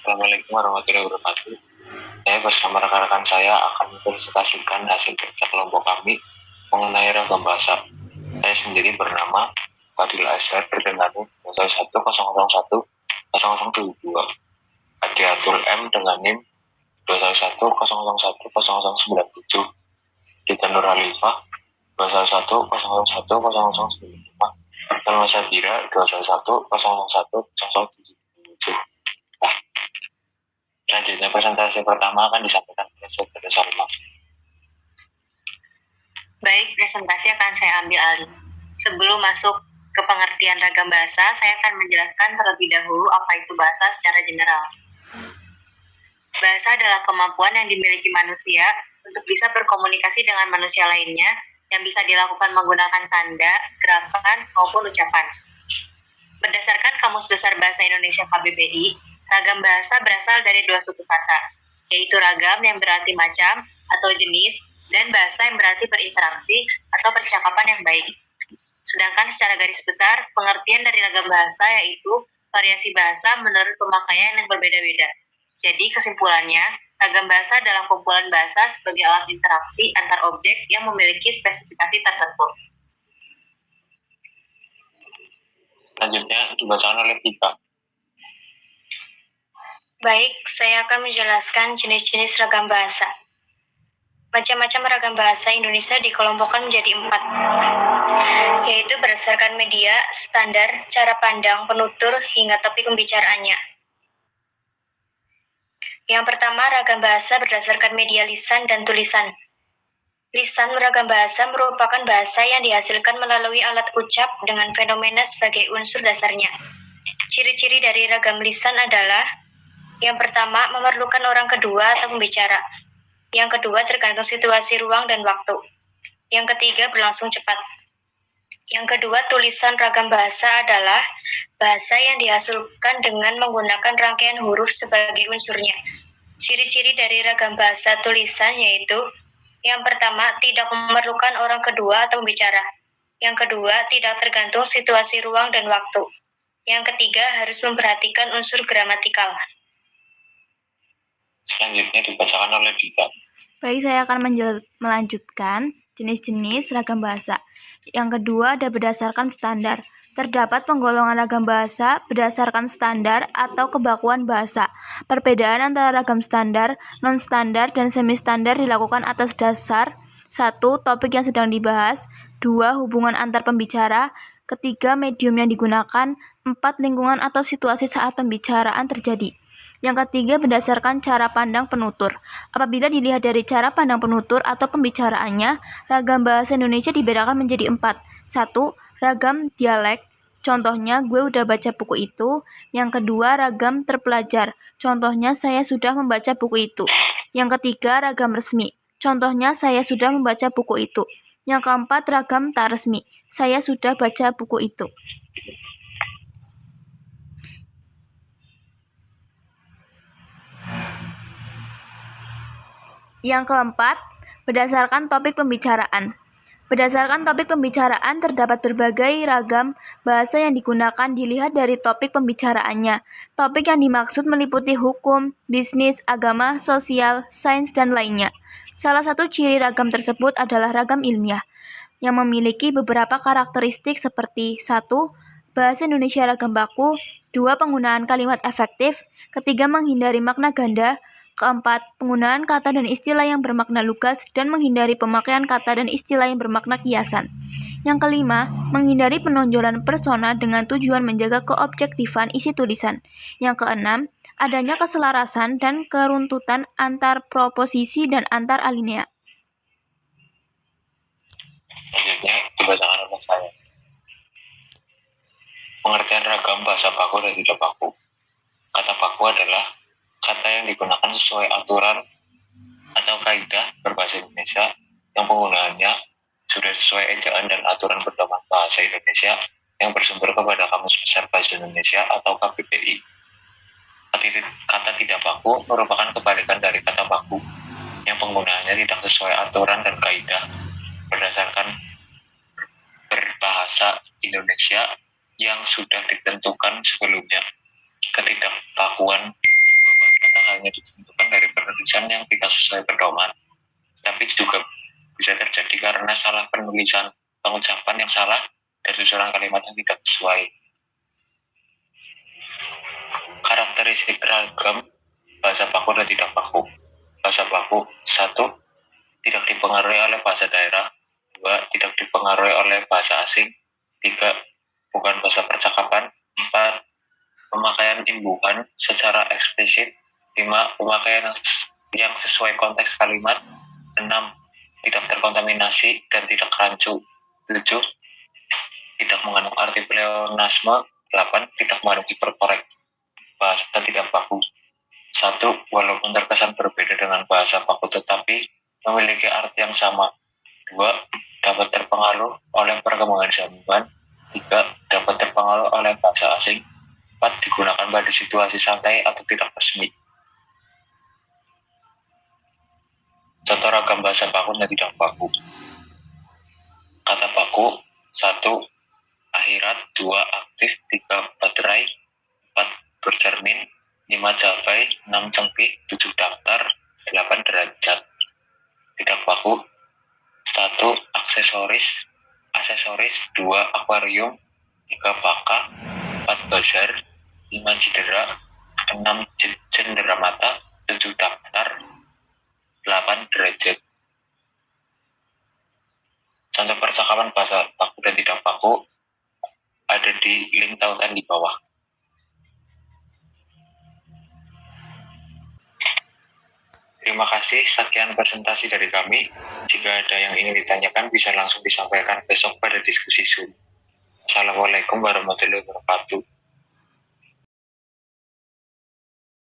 Assalamualaikum warahmatullahi wabarakatuh. Saya bersama rekan-rekan saya akan mempresentasikan hasil kerja kelompok kami mengenai ragam bahasa. Saya sendiri bernama Fadil Azhar dengan NIM 210010072. Adiatul M dengan NIM 210010097. Dita Nur Halifah 210010095. Salma Sabira 210010077. Selanjutnya presentasi pertama akan disampaikan oleh Saudara Salma. Baik, presentasi akan saya ambil alih. Sebelum masuk ke pengertian ragam bahasa, saya akan menjelaskan terlebih dahulu apa itu bahasa secara general. Bahasa adalah kemampuan yang dimiliki manusia untuk bisa berkomunikasi dengan manusia lainnya yang bisa dilakukan menggunakan tanda, gerakan, maupun ucapan. Berdasarkan Kamus Besar Bahasa Indonesia KBBI, ragam bahasa berasal dari dua suku kata, yaitu ragam yang berarti macam atau jenis, dan bahasa yang berarti berinteraksi atau percakapan yang baik. Sedangkan secara garis besar, pengertian dari ragam bahasa yaitu variasi bahasa menurut pemakaian yang berbeda-beda. Jadi kesimpulannya, ragam bahasa adalah kumpulan bahasa sebagai alat interaksi antar objek yang memiliki spesifikasi tertentu. Selanjutnya dibacakan oleh Tika. Baik, saya akan menjelaskan jenis-jenis ragam bahasa. Macam-macam ragam bahasa Indonesia dikelompokkan menjadi 4, yaitu berdasarkan media, standar, cara pandang, penutur, hingga topik pembicaraannya. Yang pertama, ragam bahasa berdasarkan media lisan dan tulisan. Lisan ragam bahasa merupakan bahasa yang dihasilkan melalui alat ucap dengan fenomena sebagai unsur dasarnya. Ciri-ciri dari ragam lisan adalah: yang pertama, memerlukan orang kedua atau pembicara. Yang kedua, tergantung situasi ruang dan waktu. Yang ketiga, berlangsung cepat. Yang kedua, tulisan ragam bahasa adalah bahasa yang dihasilkan dengan menggunakan rangkaian huruf sebagai unsurnya. Ciri-ciri dari ragam bahasa tulisan yaitu: yang pertama, tidak memerlukan orang kedua atau pembicara. Yang kedua, tidak tergantung situasi ruang dan waktu. Yang ketiga, harus memperhatikan unsur gramatikal. Selanjutnya dibacakan oleh Dita. Baik, saya akan melanjutkan jenis-jenis ragam bahasa. Yang kedua ada berdasarkan standar. Terdapat penggolongan ragam bahasa berdasarkan standar atau kebakuan bahasa. Perbedaan antara ragam standar, non-standar, dan semi-standar dilakukan atas dasar: 1. Topik yang sedang dibahas. 2. Hubungan antar pembicara. 3. Medium yang digunakan. 4. Lingkungan atau situasi saat pembicaraan terjadi. Yang ketiga, berdasarkan cara pandang penutur. Apabila dilihat dari cara pandang penutur atau pembicaraannya, ragam bahasa Indonesia dibedakan menjadi 4. 1. Ragam dialek. Contohnya, gue udah baca buku itu. Yang kedua, ragam terpelajar. Contohnya, saya sudah membaca buku itu. Yang ketiga, ragam resmi. Contohnya, saya sudah membaca buku itu. Yang keempat, ragam tak resmi. Saya sudah baca buku itu. Yang keempat, berdasarkan topik pembicaraan. Berdasarkan topik pembicaraan, terdapat berbagai ragam bahasa yang digunakan dilihat dari topik pembicaraannya. Topik yang dimaksud meliputi hukum, bisnis, agama, sosial, sains, dan lainnya. Salah satu ciri ragam tersebut adalah ragam ilmiah, yang memiliki beberapa karakteristik seperti: 1. Bahasa Indonesia ragam baku. 2. Penggunaan kalimat efektif. 3. Menghindari makna ganda. 4. Penggunaan kata dan istilah yang bermakna lugas dan menghindari pemakaian kata dan istilah yang bermakna kiasan. Yang kelima, menghindari penonjolan persona dengan tujuan menjaga keobjektifan isi tulisan. Yang keenam, adanya keselarasan dan keruntutan antar proposisi dan antar alinea. Selanjutnya dibacakan oleh saya. Pengertian ragam bahasa baku dan tidak baku. Kata baku adalah kata yang digunakan sesuai aturan atau kaidah berbahasa Indonesia yang penggunaannya sudah sesuai ejaan dan aturan pedoman bahasa Indonesia yang bersumber kepada Kamus Besar Bahasa Indonesia atau KBBI. Kata tidak baku merupakan kebalikan dari kata baku yang penggunaannya tidak sesuai aturan dan kaidah berdasarkan berbahasa Indonesia yang sudah ditentukan sebelumnya. Ketidakbakuan hanya ditentukan dari penulisan yang tidak sesuai pedoman, tapi juga bisa terjadi karena salah penulisan, pengucapan yang salah, dan susunan kalimat yang tidak sesuai. Karakteristik ragam bahasa baku dan tidak baku. Bahasa baku 1. Tidak dipengaruhi oleh bahasa daerah. 2. Tidak dipengaruhi oleh bahasa asing. 3. Bukan bahasa percakapan. 4. Pemakaian imbuhan secara eksplisit. 5. Pemakaian yang sesuai konteks kalimat. 6. Tidak terkontaminasi dan tidak rancu. 7. Tidak mengandung arti pleonasme. 8. Tidak mengandung hiperkorek. Bahasa tidak baku. 1. Walaupun terkesan berbeda dengan bahasa baku tetapi memiliki arti yang sama. 2. Dapat terpengaruh oleh perkembangan zaman. 3. Dapat terpengaruh oleh bahasa asing. 4. Digunakan pada situasi santai atau tidak resmi. Contoh ragam bahasa baku dan tidak baku. Kata baku 1. Akhirat. 2. Aktif. 3. Baterai. 4. Bercermin. 5. Cabai. 6. Cengkih. 7. Daftar. 8. Derajat. Tidak baku 1. Aksesoris. 2. Akuarium. 3. Baka. 4. Bazar. 5. Cedera. 6. Cendera mata. 7. Daftar. 8. Derajat. Contoh percakapan bahasa baku dan tidak baku ada di link tautan di bawah. Terima kasih, sekian presentasi dari kami. Jika ada yang ingin ditanyakan, bisa langsung disampaikan besok pada diskusi Zoom. Assalamualaikum warahmatullahi wabarakatuh.